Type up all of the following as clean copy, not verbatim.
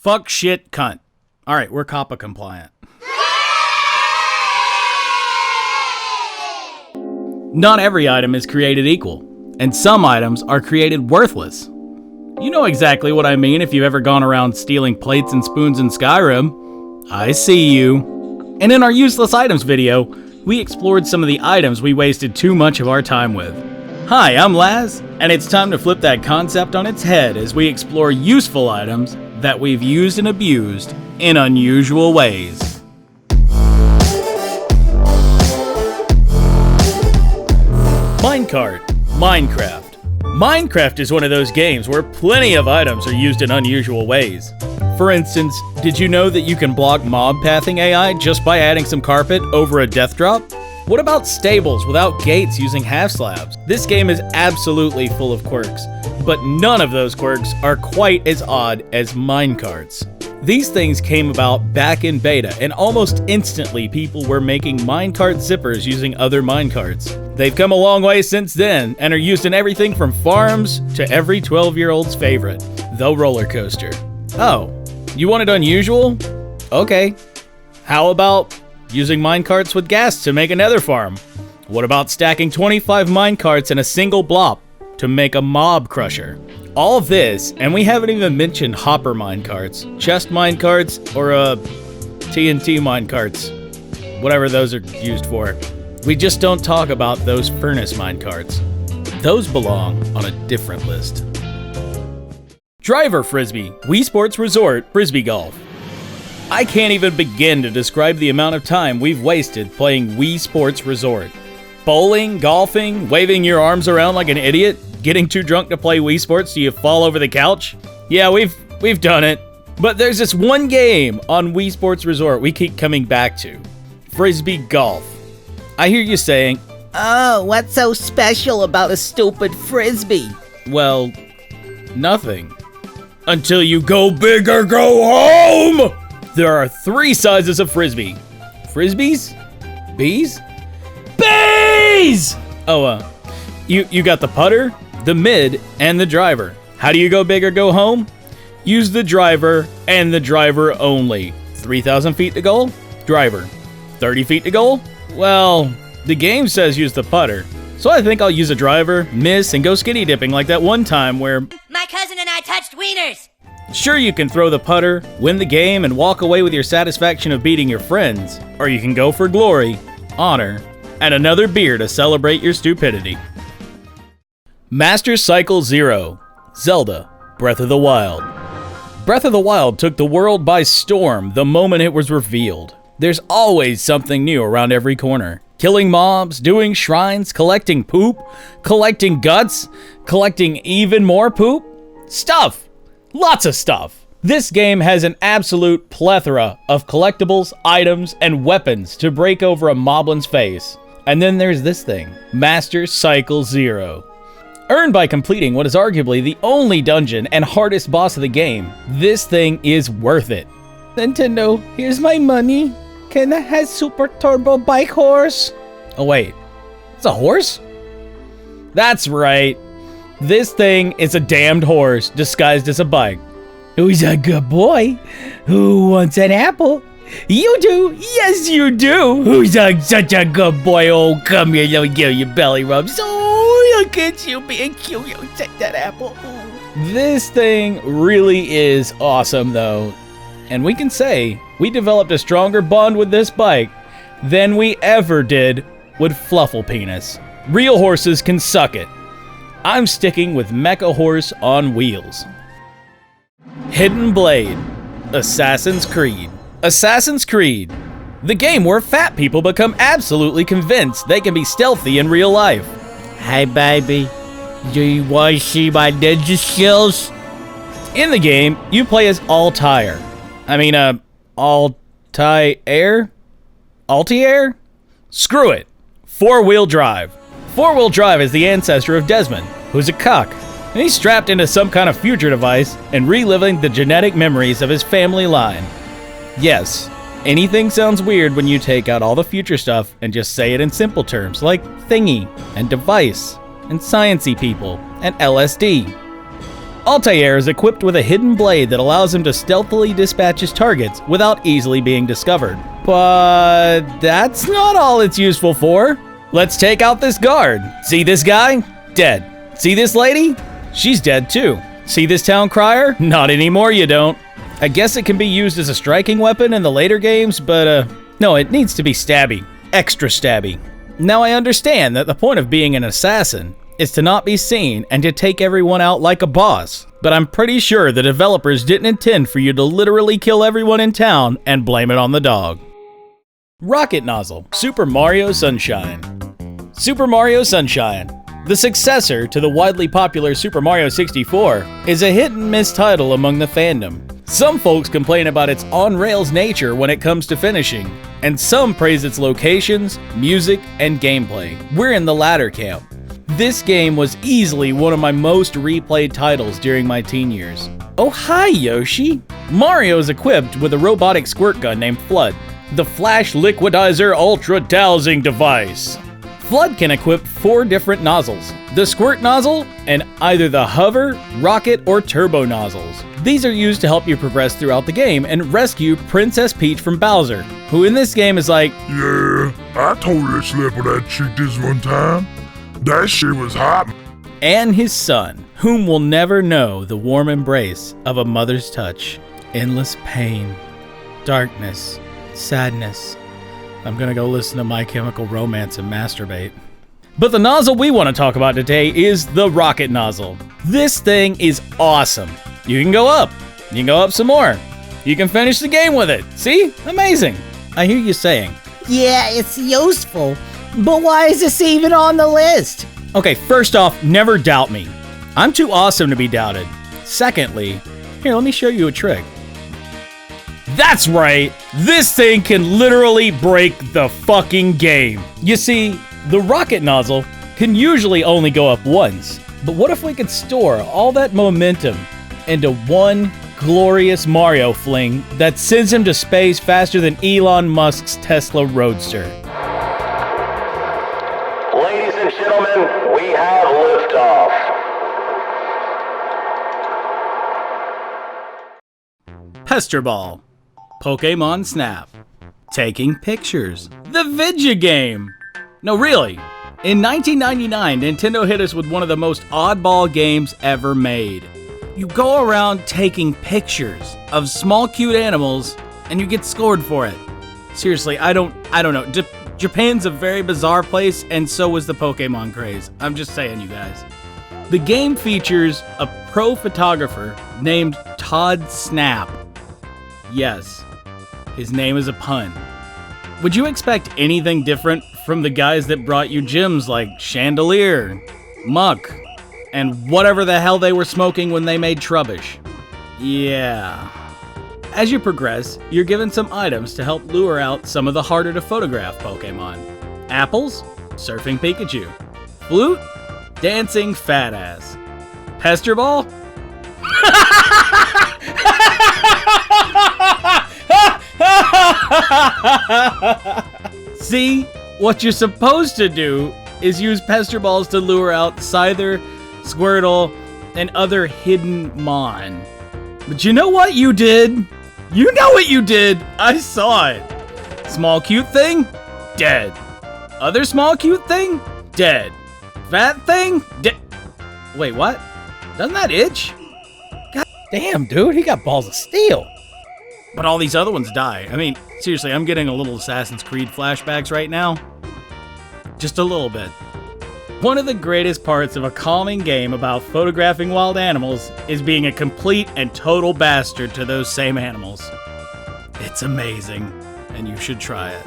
Fuck, shit, cunt. Alright, we're COPPA compliant. Not every item is created equal, and some items are created worthless. You know exactly what I mean if you've ever gone around stealing plates and spoons in Skyrim. I see you. And in our useless items video, we explored some of the items we wasted too much of our time with. Hi, I'm Laz, and it's time to flip that concept on its head as we explore useful items that we've used and abused in unusual ways. Minecart. Minecraft. Minecraft is one of those games where plenty of items are used in unusual ways. For instance, did you know that you can block mob pathing AI just by adding some carpet over a death drop? What about stables without gates using half slabs? This game is absolutely full of quirks, but none of those quirks are quite as odd as minecarts. These things came about back in beta, and almost instantly people were making minecart zippers using other minecarts. They've come a long way since then, and are used in everything from farms to every 12-year-old's favorite, the roller coaster. Oh, you want it unusual? Okay. How about using minecarts with gas to make another farm? What about stacking 25 minecarts in a single block to make a mob crusher? All of this, and we haven't even mentioned hopper minecarts, chest minecarts, or TNT minecarts, whatever those are used for. We just don't talk about those furnace minecarts. Those belong on a different list. Driver Frisbee, Wii Sports Resort, Frisbee Golf. I can't even begin to describe the amount of time we've wasted playing Wii Sports Resort. Bowling, golfing, waving your arms around like an idiot, getting too drunk to play Wii Sports so you fall over the couch. Yeah, we've done it. But there's this one game on Wii Sports Resort we keep coming back to. Frisbee Golf. I hear you saying, "Oh, what's so special about a stupid Frisbee?" Well, nothing. Until you go big or go home! There are 3 sizes of Frisbee. Frisbees? Bees? Bees! Oh, you got the putter, the mid, and the driver. How do you go big or go home? Use the driver and the driver only. 3,000 feet to goal? Driver. 30 feet to goal? Well, the game says use the putter. So I think I'll use a driver, miss, and go skinny dipping like that one time where my cousin and I touched wieners. Sure, you can throw the putter, win the game, and walk away with your satisfaction of beating your friends. Or you can go for glory, honor, and another beer to celebrate your stupidity. Master Cycle Zero. Zelda, Breath of the Wild. Breath of the Wild took the world by storm the moment it was revealed. There's always something new around every corner. Killing mobs, doing shrines, collecting poop, collecting guts, collecting even more poop. Stuff! Lots of stuff. This game has an absolute plethora of collectibles, items, and weapons to break over a moblin's face. And then there's this thing, Master Cycle Zero. Earned by completing what is arguably the only dungeon and hardest boss of the game, this thing is worth it. Nintendo, here's my money. Can I have Super Turbo Bike Horse? Oh wait, it's a horse? That's right. This thing is a damned horse disguised as a bike. Who's a good boy? Who wants an apple? You do. Yes, you do. Who's such a good boy? Oh, come here. Let me give you belly rubs. Oh, look at you being cute. You take that apple. Ooh. This thing really is awesome, though. And we can say we developed a stronger bond with this bike than we ever did with Fluffle Penis. Real horses can suck it. I'm sticking with Mecha Horse on Wheels. Hidden Blade. Assassin's Creed. Assassin's Creed. The game where fat people become absolutely convinced they can be stealthy in real life. Hey baby, do you want to see my ninja skills? In the game, you play as Altair. Altair? Altair? Screw it. 4-wheel drive. 4-wheel drive is the ancestor of Desmond, who's a cuck, and he's strapped into some kind of future device and reliving the genetic memories of his family line. Yes, anything sounds weird when you take out all the future stuff and just say it in simple terms like thingy and device and sciencey people and LSD. Altair is equipped with a hidden blade that allows him to stealthily dispatch his targets without easily being discovered. But that's not all it's useful for. Let's take out this guard. See this guy? Dead. See this lady? She's dead too. See this town crier? Not anymore, you don't. I guess it can be used as a striking weapon in the later games, but no, it needs to be stabby. Extra stabby. Now I understand that the point of being an assassin is to not be seen and to take everyone out like a boss, but I'm pretty sure the developers didn't intend for you to literally kill everyone in town and blame it on the dog. Rocket Nozzle, Super Mario Sunshine. Super Mario Sunshine, the successor to the widely popular Super Mario 64, is a hit-and-miss title among the fandom. Some folks complain about its on-rails nature when it comes to finishing, and some praise its locations, music, and gameplay. We're in the latter camp. This game was easily one of my most replayed titles during my teen years. Oh hi, Yoshi! Mario is equipped with a robotic squirt gun named Flood, the Flash Liquidizer Ultra Dowsing Device. Flood can equip 4 different nozzles: the squirt nozzle, and either the hover, rocket, or turbo nozzles. These are used to help you progress throughout the game and rescue Princess Peach from Bowser, who in this game is like, "Yeah, I totally slept with that chick this one time. That shit was hot." and his son, whom will never know the warm embrace of a mother's touch. Endless pain, darkness, sadness. I'm gonna go listen to My Chemical Romance and masturbate. But the nozzle we want to talk about today is the Rocket Nozzle. This thing is awesome. You can go up. You can go up some more. You can finish the game with it. See? Amazing. I hear you saying, Yeah, it's useful. But why is this even on the list? okay, first off, never doubt me. I'm too awesome to be doubted. Secondly, here, let me show you a trick. That's right! This thing can literally break the fucking game. You see, the rocket nozzle can usually only go up once. But what if we could store all that momentum into one glorious Mario fling that sends him to space faster than Elon Musk's Tesla Roadster? Ladies and gentlemen, we have liftoff. Pester Ball, Pokemon Snap, Taking Pictures, the Vidya game. No, really. In 1999, Nintendo hit us with one of the most oddball games ever made. You go around taking pictures of small cute animals and you get scored for it. Seriously, I don't know. Japan's a very bizarre place, and so was the Pokemon craze. I'm just saying, you guys. The game features a pro photographer named Todd Snap. Yes, his name is a pun. Would you expect anything different from the guys that brought you gems like Chandelier, Muck, and whatever the hell they were smoking when they made Trubbish? Yeah. As you progress, you're given some items to help lure out some of the harder to photograph Pokemon. Apples, Surfing Pikachu. Flute, Dancing Fat Ass. Pester Ball? See, what you're supposed to do is use Pester Balls to lure out Scyther, Squirtle, and other hidden Mon. But you know what you did? You know what you did! I saw it! Small cute thing? Dead. Other small cute thing? Dead. Fat thing? Dead. Wait, what? Doesn't that itch? God damn, dude, he got balls of steel. But all these other ones die. I mean, seriously, I'm getting a little Assassin's Creed flashbacks right now. Just a little bit. One of the greatest parts of a calming game about photographing wild animals is being a complete and total bastard to those same animals. It's amazing, and you should try it.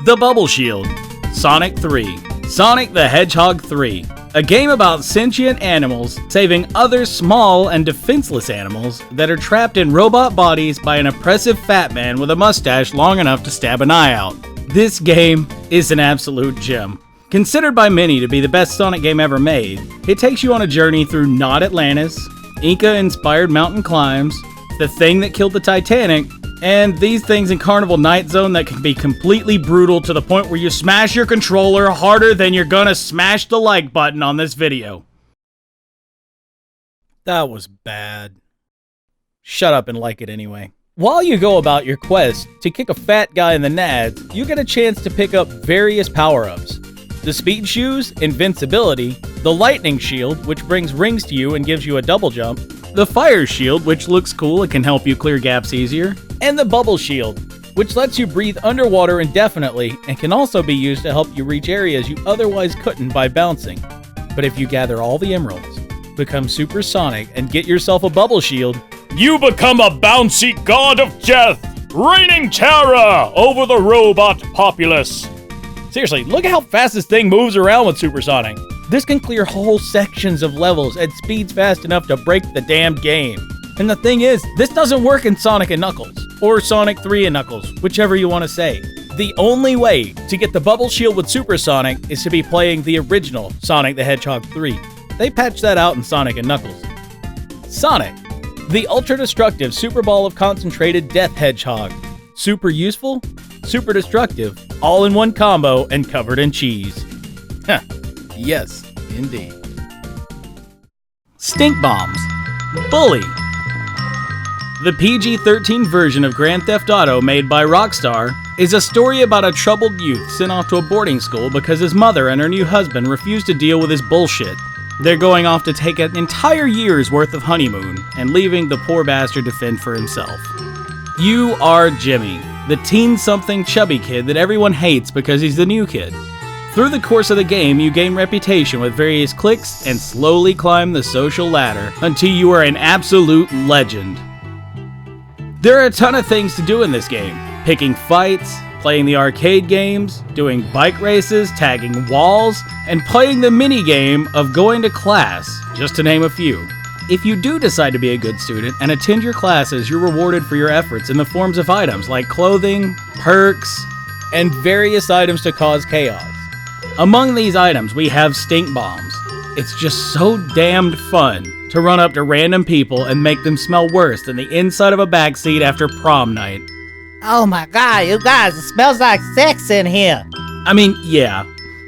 The Bubble Shield, Sonic 3, Sonic the Hedgehog 3, a game about sentient animals saving other small and defenseless animals that are trapped in robot bodies by an oppressive fat man with a mustache long enough to stab an eye out. This game is an absolute gem. Considered by many to be the best Sonic game ever made, it takes you on a journey through Not Atlantis, Inca-inspired mountain climbs, the thing that killed the Titanic, and these things in Carnival Night Zone that can be completely brutal to the point where you smash your controller harder than you're gonna smash the like button on this video. That was bad. Shut up and like it anyway. While you go about your quest to kick a fat guy in the nads, you get a chance to pick up various power-ups. The speed shoes, invincibility, the lightning shield, which brings rings to you and gives you a double jump, the fire shield, which looks cool and can help you clear gaps easier, and the bubble shield, which lets you breathe underwater indefinitely and can also be used to help you reach areas you otherwise couldn't by bouncing. But if you gather all the emeralds, become supersonic, and get yourself a bubble shield, you become a bouncy god of death, reigning terror over the robot populace. Seriously, look at how fast this thing moves around with supersonic. This can clear whole sections of levels at speeds fast enough to break the damned game. And the thing is, this doesn't work in Sonic and Knuckles, or Sonic 3 and Knuckles, whichever you want to say. The only way to get the bubble shield with supersonic is to be playing the original Sonic the Hedgehog 3. They patched that out in Sonic and Knuckles. Sonic, the ultra-destructive super ball of concentrated death hedgehog. Super useful, super destructive, all in one combo and covered in cheese. Huh. Yes, indeed. Stink Bombs. Bully. The PG-13 version of Grand Theft Auto made by Rockstar is a story about a troubled youth sent off to a boarding school because his mother and her new husband refused to deal with his bullshit. They're going off to take an entire year's worth of honeymoon and leaving the poor bastard to fend for himself. You are Jimmy, the teen-something chubby kid that everyone hates because he's the new kid. Through the course of the game, you gain reputation with various cliques and slowly climb the social ladder until you are an absolute legend. There are a ton of things to do in this game. Picking fights, playing the arcade games, doing bike races, tagging walls, and playing the mini-game of going to class, just to name a few. If you do decide to be a good student and attend your classes, you're rewarded for your efforts in the forms of items like clothing, perks, and various items to cause chaos. Among these items, we have stink bombs. It's just so damned fun to run up to random people and make them smell worse than the inside of a backseat after prom night. Oh my god, you guys, it smells like sex in here. I mean, yeah.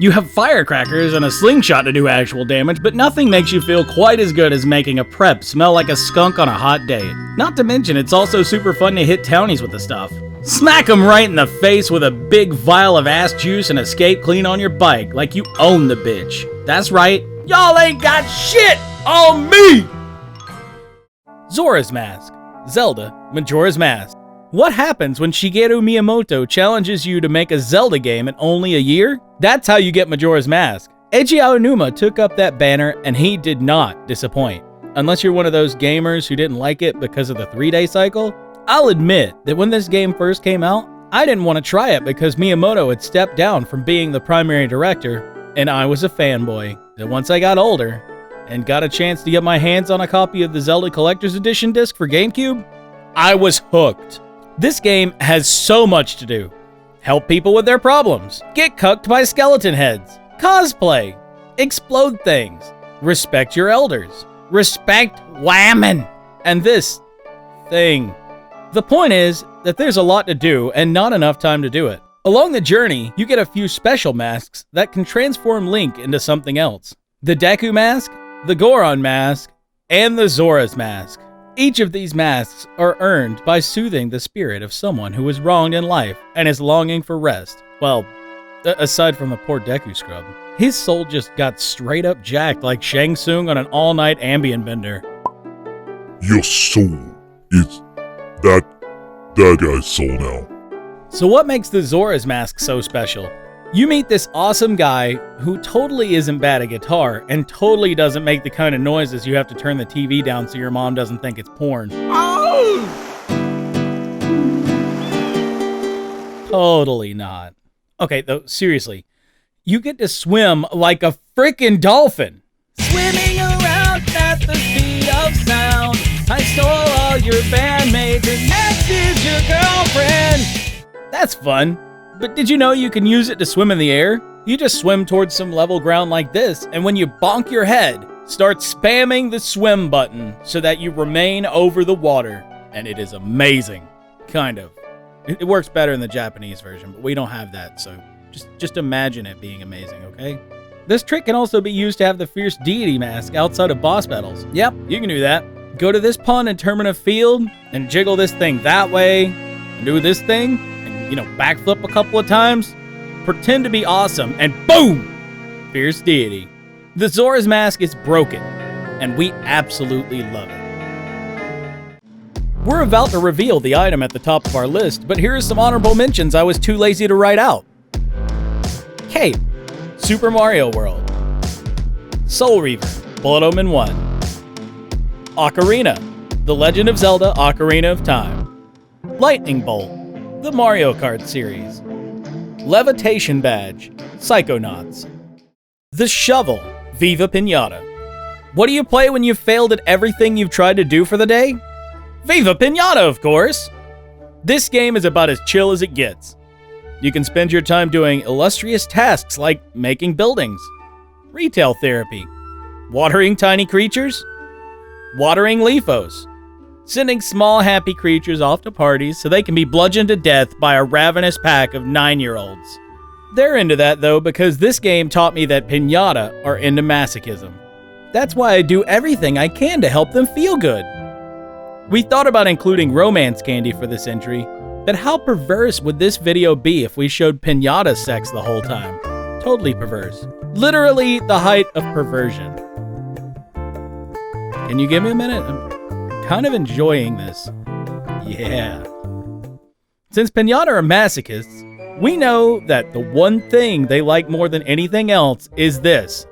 You have firecrackers and a slingshot to do actual damage, but nothing makes you feel quite as good as making a prep smell like a skunk on a hot day. Not to mention, it's also super fun to hit townies with the stuff. Smack them right in the face with a big vial of ass juice and escape clean on your bike like you own the bitch. That's right, y'all ain't got shit on me! Zoras Mask. Zelda, Majora's Mask. What happens when Shigeru Miyamoto challenges you to make a Zelda game in only a year? That's how you get Majora's Mask. Eiji Aonuma took up that banner and he did not disappoint. Unless you're one of those gamers who didn't like it because of the 3-day cycle, I'll admit that when this game first came out, I didn't want to try it because Miyamoto had stepped down from being the primary director, and I was a fanboy. And once I got older and got a chance to get my hands on a copy of the Zelda Collector's Edition disc for GameCube, I was hooked. This game has so much to do. Help people with their problems, get cucked by skeleton heads, cosplay, explode things, respect your elders, respect women, and this thing. The point is that there's a lot to do and not enough time to do it. Along the journey, you get a few special masks that can transform Link into something else. The Deku Mask, the Goron Mask, and the Zoras Mask. Each of these masks are earned by soothing the spirit of someone who was wronged in life and is longing for rest. Well, aside from the poor Deku scrub. His soul just got straight up jacked like Shang Tsung on an all-night Ambien bender. Your soul is that guy's soul now. So what makes the Zoras Mask so special? You meet this awesome guy who totally isn't bad at guitar and totally doesn't make the kind of noises you have to turn the TV down so your mom doesn't think it's porn. Oh! Totally not. Okay, though, seriously. You get to swim like a frickin' dolphin. Swimming around at the speed of sound. I stole all your bandmates and next is your girlfriend. That's fun. But did you know you can use it to swim in the air? You just swim towards some level ground like this, and when you bonk your head, start spamming the swim button so that you remain over the water. And it is amazing. Kind of. It works better in the Japanese version, but we don't have that, so just imagine it being amazing, okay? This trick can also be used to have the fierce deity mask outside of boss battles. Yep, you can do that. Go to this pawn in Termina Field and jiggle this thing that way, and do this thing, and backflip a couple of times. Pretend to be awesome, and boom! Fierce deity. The Zoras Mask is broken, and we absolutely love it. We're about to reveal the item at the top of our list, but here are some honorable mentions I was too lazy to write out. Cape, Super Mario World. Soul Reaver, Bullet Omen 1. Ocarina, The Legend of Zelda Ocarina of Time. Lightning Bolt, the Mario Kart series. Levitation Badge, Psychonauts. The Shovel, Viva Pinata. What do you play when you've failed at everything you've tried to do for the day? Viva Pinata, of course! This game is about as chill as it gets. You can spend your time doing illustrious tasks like making buildings, retail therapy, watering tiny creatures, watering leafos, sending small happy creatures off to parties so they can be bludgeoned to death by a ravenous pack of 9-year-olds. They're into that though because this game taught me that pinata are into masochism. That's why I do everything I can to help them feel good. We thought about including romance candy for this entry, but how perverse would this video be if we showed pinata sex the whole time? Totally perverse. Literally the height of perversion. Can you give me a minute? I'm kind of enjoying this. Yeah. Since pinata are masochists, we know that the one thing they like more than anything else is this: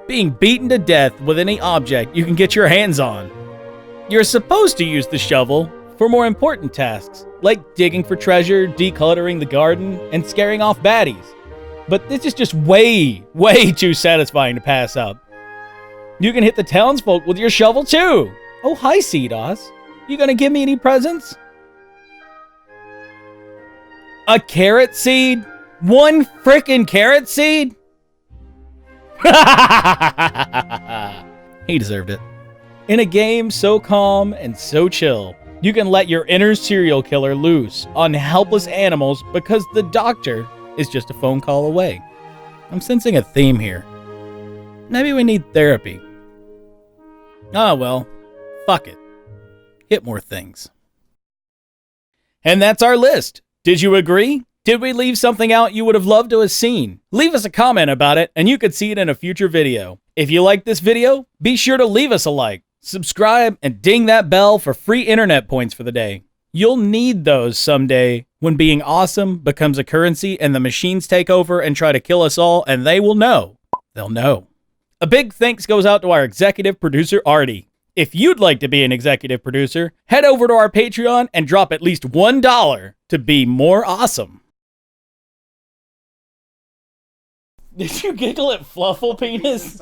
being beaten to death with any object you can get your hands on. You're supposed to use the shovel for more important tasks, like digging for treasure, decluttering the garden, and scaring off baddies. But this is just way too satisfying to pass up. You can hit the townsfolk with your shovel too. Oh, hi, CDOS. You gonna give me any presents? A carrot seed? One frickin' carrot seed? He deserved it. In a game so calm and so chill, you can let your inner serial killer loose on helpless animals because the doctor is just a phone call away. I'm sensing a theme here. Maybe we need therapy. Ah, well, fuck it. Hit more things. And that's our list. Did you agree? Did we leave something out you would have loved to have seen? Leave us a comment about it and you could see it in a future video. If you liked this video, be sure to leave us a like, subscribe, and ding that bell for free internet points for the day. You'll need those someday when being awesome becomes a currency and the machines take over and try to kill us all, and they will know. They'll know. A big thanks goes out to our executive producer, Artie. If you'd like to be an executive producer, head over to our Patreon and drop at least $1 to be more awesome. Did you giggle at Fluffle Penis?